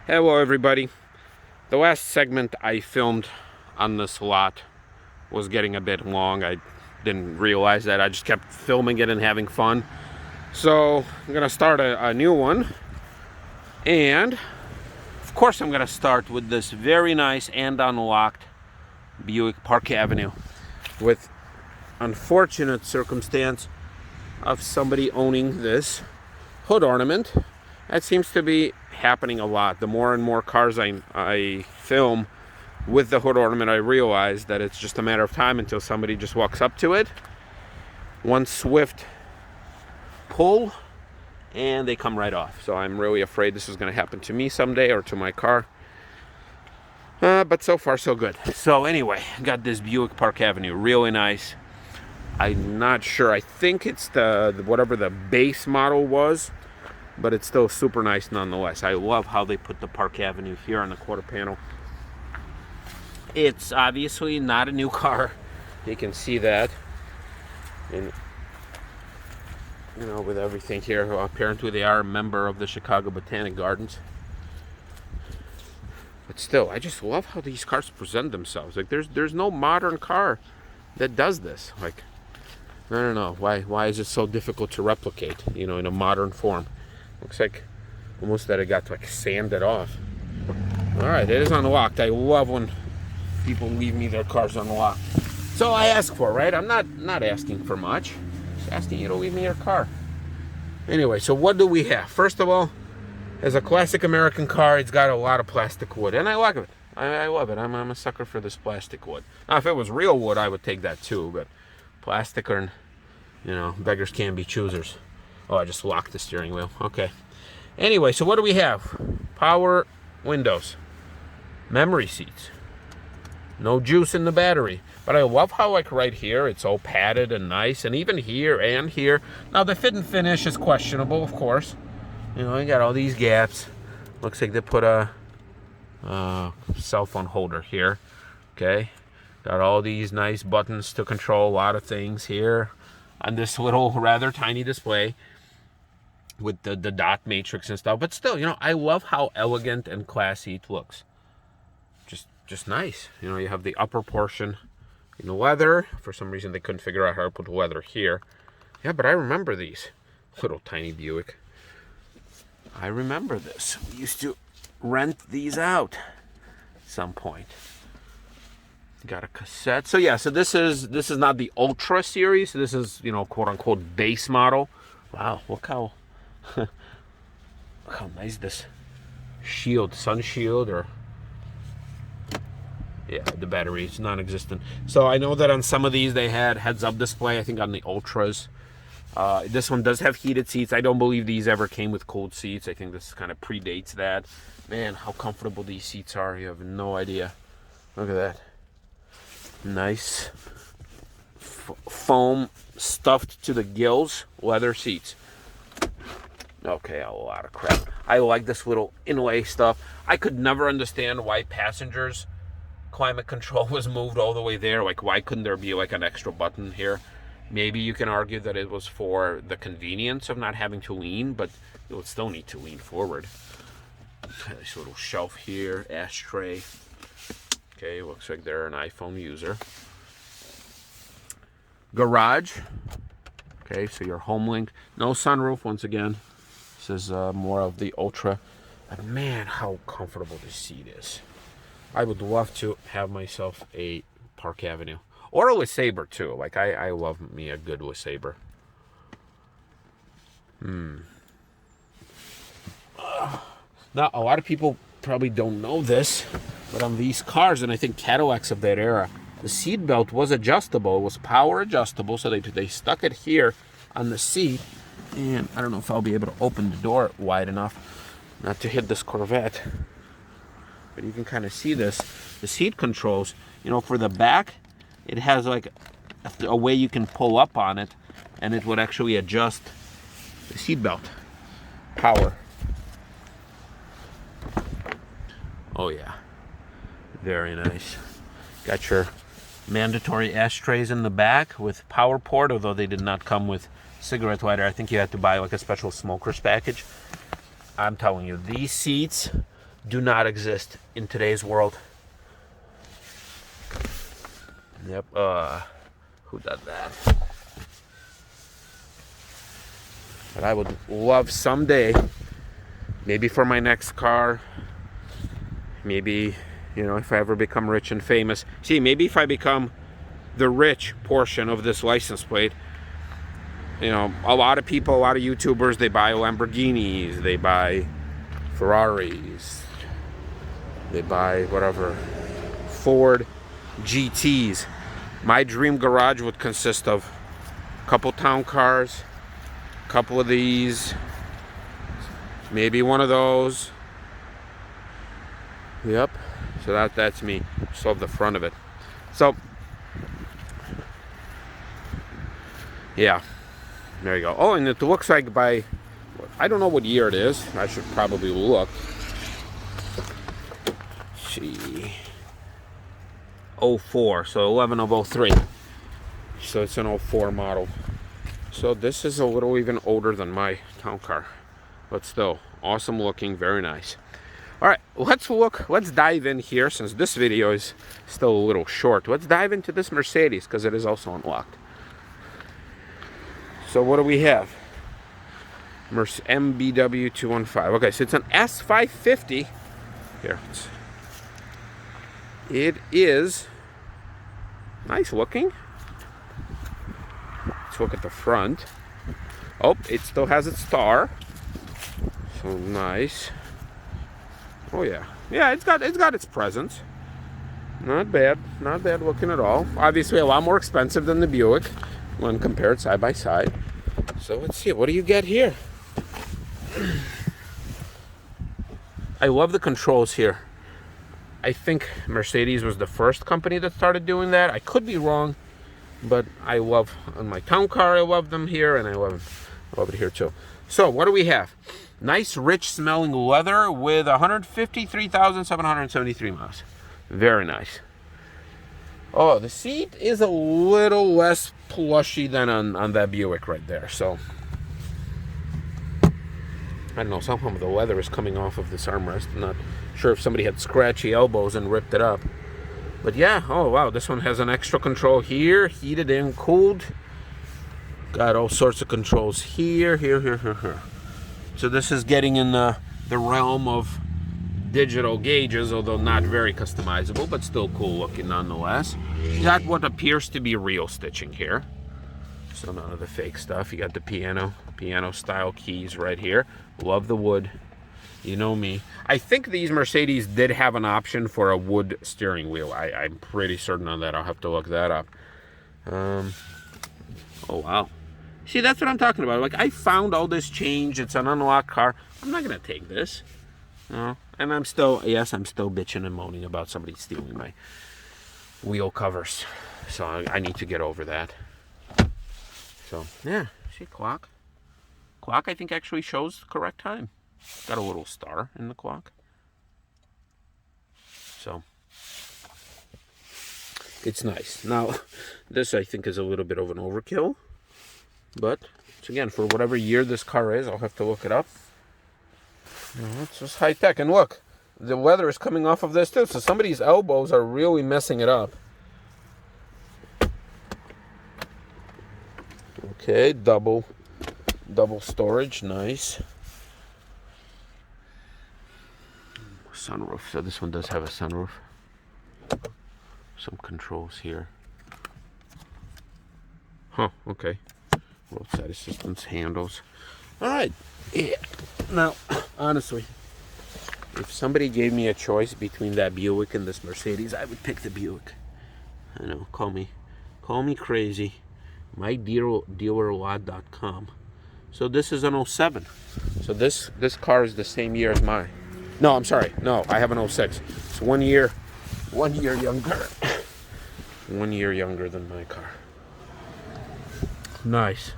Hello everybody. The last segment I filmed on this lot was getting a bit long. I didn't realize that. I just kept filming it and having fun. So I'm gonna start a new one. And of course I'm gonna start with this very nice and unlocked Buick Park Avenue, with unfortunate circumstance of somebody owning this hood ornament. That seems to be happening a lot. The more and more cars I film with the hood ornament, I realize that it's just a matter of time until somebody just walks up to it, one swift pull, and they come right off. So I'm really afraid this is going to happen to me someday, or to my car. But so far so good. So anyway, got this Buick Park Avenue, really nice. I'm not sure. I think it's the whatever the base model was, but it's still super nice nonetheless. I love how they put the Park Avenue here on the quarter panel. It's obviously not a new car. You can see that. And you know, with everything here, well, apparently they are a member of the Chicago Botanic Gardens. But still, I just love how these cars present themselves. Like there's no modern car that does this. Like, I don't know, why is it so difficult to replicate, you know, in a modern form? Looks like almost that it got like sanded off. All right, it is unlocked. I love when people leave me their cars unlocked. So I ask for, right? I'm not asking for much. Just asking you to leave me your car. Anyway, so what do we have? First of all, as a classic American car, it's got a lot of plastic wood, and I like it. I love it. I'm a sucker for this plastic wood. Now, if it was real wood, I would take that too, but plastic, or, you know, beggars can't be choosers. Oh, I just locked the steering wheel. Okay. Anyway, so what do we have? Power windows. Memory seats. No juice in the battery. But I love how, like, right here, it's all padded and nice. And even here and here. Now, the fit and finish is questionable, of course. You know, you got all these gaps. Looks like they put a cell phone holder here. Okay. Got all these nice buttons to control a lot of things here on this little rather tiny display with the dot matrix and stuff. But still, you know, I love how elegant and classy it looks. Just nice. You know, you have the upper portion in leather. For some reason, they couldn't figure out how to put leather here. Yeah, but I remember these. Little tiny Buick. I remember this. We used to rent these out at some point. Got a cassette. So yeah, so this is not the Ultra series. This is, you know, quote unquote base model. Wow, look how look how nice this shield, sun shield, or yeah, the battery is non-existent. So I know that on some of these they had heads-up display. I think on the Ultras. This one does have heated seats. I don't believe these ever came with cold seats. I think this kind of predates that. Man, how comfortable these seats are. You have no idea. Look at that. Nice foam stuffed to the gills leather seats. Okay, a lot of crap. I like this little inlay stuff. I could never understand why passengers' climate control was moved all the way there. Like, why couldn't there be like an extra button here? Maybe you can argue that it was for the convenience of not having to lean, but you would still need to lean forward. Nice little shelf here, ashtray. Okay, looks like they're an iPhone user. Garage. Okay, so your home link. No sunroof, once again. This is more of the Ultra. But man, how comfortable this seat is. I would love to have myself a Park Avenue. Or a LeSabre, too. Like, I love me a good LeSabre. Now, a lot of people probably don't know this, but on these cars, and I think Cadillacs of that era, the seat belt was adjustable. It was power adjustable, so they stuck it here on the seat. And I don't know if I'll be able to open the door wide enough not to hit this Corvette. But you can kind of see this. The seat controls, you know, for the back, it has like a way you can pull up on it, and it would actually adjust the seat belt. Power. Oh yeah, very nice. Got your mandatory ashtrays in the back with power port, although they did not come with cigarette lighter. I think you had to buy like a special smoker's package. I'm telling you, these seats do not exist in today's world. Yep. Who did that? But I would love someday, maybe for my next car, maybe, you know, if I ever become rich and famous. See, maybe if I become the rich portion of this license plate, you know, a lot of people, a lot of YouTubers, they buy Lamborghinis, they buy Ferraris, they buy whatever, Ford GTs. My dream garage would consist of a couple town cars, a couple of these, maybe one of those. Yep. So that's me. Just love the front of it. So yeah, there you go. Oh, and it looks like by, I don't know what year it is. I should probably look. Let's see. 04, so 11 of 03. So it's an 04 model. So this is a little even older than my town car. But still, awesome looking, very nice. All right, let's dive in here, since this video is still a little short. Let's dive into this Mercedes, because it is also unlocked. So what do we have? MBW 215. Okay, so it's an S550. Here, it is nice looking. Let's look at the front. Oh, it still has its star. So nice. Oh yeah, yeah. It's got its presence. Not bad looking at all. Obviously, a lot more expensive than the Buick when compared side by side. So let's see. What do you get here? I love the controls here. I think Mercedes was the first company that started doing that. I could be wrong, but I love, on my town car, I love them here, and I love it here too. So what do we have? Nice, rich smelling leather with 153,773 miles. Very nice. Oh, the seat is a little less plushy than on that Buick right there. So I don't know, somehow the leather is coming off of this armrest. I'm not sure if somebody had scratchy elbows and ripped it up. But yeah, oh wow, this one has an extra control here, heated and cooled. Got all sorts of controls here. So this is getting in the realm of digital gauges, although not very customizable, but still cool looking nonetheless. You got what appears to be real stitching here. So none of the fake stuff. You got the piano style keys right here. Love the wood. You know me. I think these Mercedes did have an option for a wood steering wheel. I'm pretty certain on that. I'll have to look that up. Oh, wow. See, that's what I'm talking about. Like, I found all this change. It's an unlocked car. I'm not going to take this. No. And I'm still bitching and moaning about somebody stealing my wheel covers. So I need to get over that. So, yeah. See, clock. Clock, I think, actually shows the correct time. Got a little star in the clock. So it's nice. Now, this I think is a little bit of an overkill, but again, for whatever year this car is, I'll have to look it up. It's just high tech. And look, the leather is coming off of this too, so somebody's elbows are really messing it up. Okay, double storage, nice. Sunroof, so this one does have a sunroof. Some controls here. Huh, okay. Roadside assistance, handles. Alright, yeah. Now, honestly, if somebody gave me a choice between that Buick and this Mercedes, I would pick the Buick. I know, call me crazy. MyDealerLot.com. So this is an 07. So this car is the same year as mine. No, I'm sorry. No, I have an 06. It's 1 year younger. 1 year younger than my car. Nice.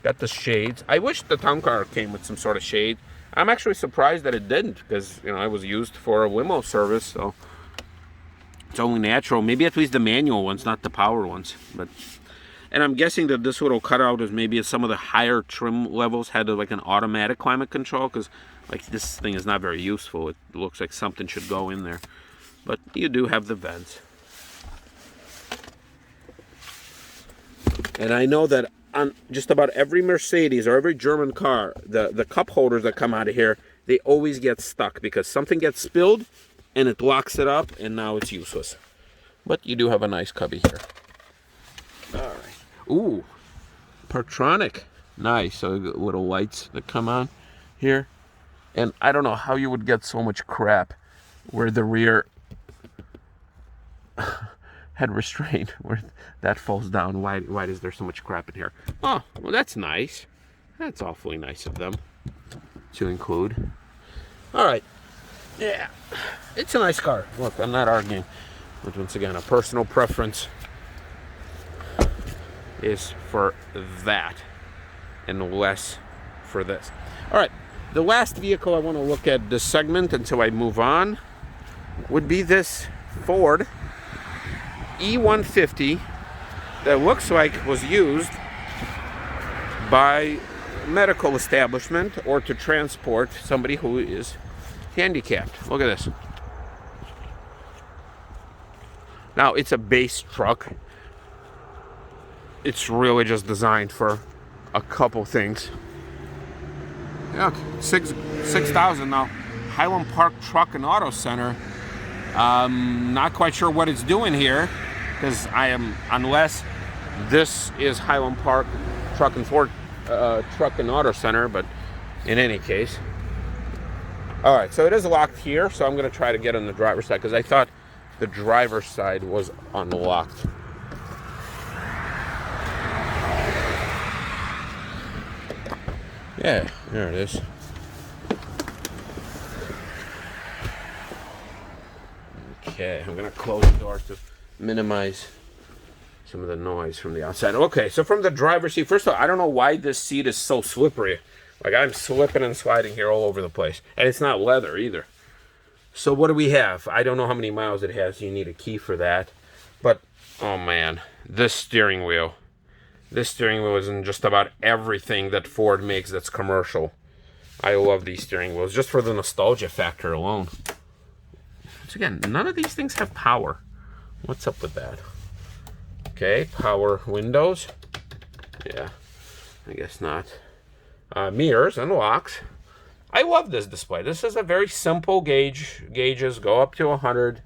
Got the shades. I wish the town car came with some sort of shade. I'm actually surprised that it didn't, because, you know, I was used for a limo service, so it's only natural. Maybe at least the manual ones, not the power ones. But And I'm guessing that this little cutout is maybe some of the higher trim levels had like an automatic climate control, because like this thing is not very useful. It looks like something should go in there. But you do have the vents. And I know that on just about every Mercedes or every German car, the cup holders that come out of here, they always get stuck because something gets spilled and it locks it up and now it's useless. But you do have a nice cubby here. All right. Ooh, Partronic. Nice. So little lights that come on here. And I don't know how you would get so much crap where the rear head restraint, where that falls down. Why is there so much crap in here? Oh, well, that's nice. That's awfully nice of them to include. All right. Yeah, it's a nice car. Look, I'm not arguing. But once again, a personal preference is for that and less for this. All right. The last vehicle I want to look at this segment until I move on would be this Ford E150 that looks like was used by a medical establishment or to transport somebody who is handicapped. Look at this. Now, it's a base truck. It's really just designed for a couple things. Look, 6,000 now. Highland Park Truck and Auto Center. Not quite sure what it's doing here, because unless this is Highland Park Truck and Auto Center, but in any case. All right, so it is locked here, so I'm going to try to get on the driver's side, because I thought the driver's side was unlocked. Yeah, there it is. Okay, I'm going to close the doors to minimize some of the noise from the outside. Okay, so from the driver's seat, first of all, I don't know why this seat is so slippery. Like, I'm slipping and sliding here all over the place. And it's not leather either. So what do we have? I don't know how many miles it has. You need a key for that. But, oh man, this steering wheel. This steering wheel is in just about everything that Ford makes that's commercial. I love these steering wheels, just for the nostalgia factor alone. Once again, none of these things have power. What's up with that? Okay, power windows. Yeah, I guess not. Mirrors and locks. I love this display. This is a very simple gauges go up to 100.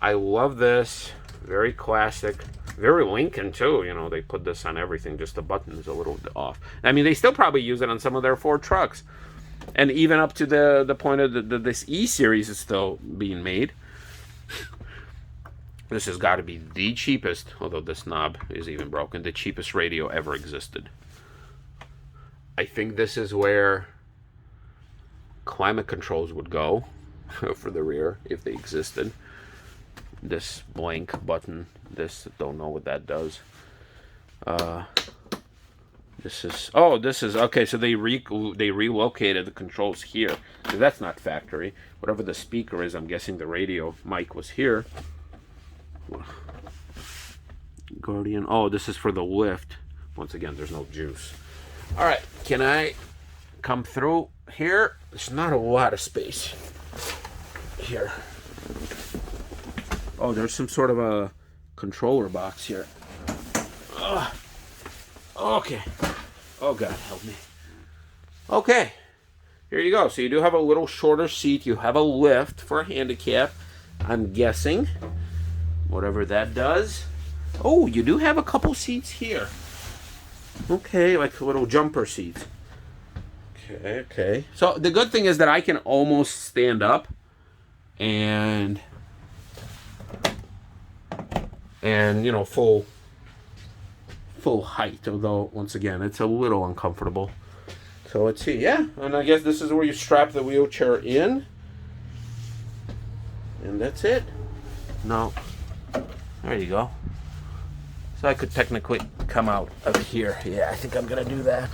I love this. Very classic. Very Lincoln too. You know, they put this on everything. Just the button is a little off. I mean, they still probably use it on some of their Ford trucks. And even up to the point of this E-Series is still being made. This has got to be the cheapest, although this knob is even broken, the cheapest radio ever existed. I think this is where climate controls would go for the rear if they existed. This blank button, don't know what that does. This is okay. So they relocated the controls here. So that's not factory. Whatever the speaker is, I'm guessing the radio mic was here. Guardian. Oh, this is for the lift. Once again, there's no juice. All right, can I come through here? There's not a lot of space here. Oh, there's some sort of a controller box here. Okay. Oh, God, help me. Okay. Here you go. So you do have a little shorter seat. You have a lift for a handicap, I'm guessing. Whatever that does. Oh, you do have a couple seats here. Okay, like little jumper seats. Okay. So the good thing is that I can almost stand up and you know, full height, although once again it's a little uncomfortable. So let's see. Yeah, and I guess this is where you strap the wheelchair in, and that's it. No, there you go. So I could technically come out of here. Yeah, I think I'm gonna do that.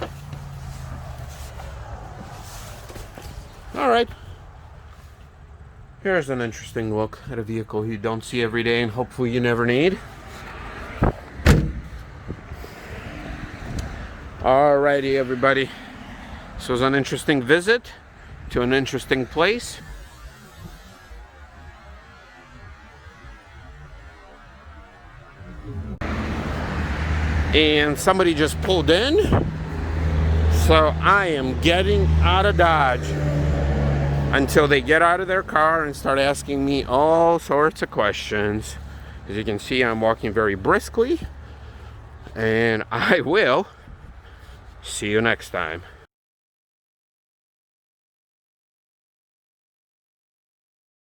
All right. Here's an interesting look at a vehicle you don't see every day and hopefully you never need. Alrighty, everybody. So it was an interesting visit to an interesting place. And somebody just pulled in. So I am getting out of Dodge until they get out of their car and start asking me all sorts of questions. As you can see, I'm walking very briskly. And I will see you next time.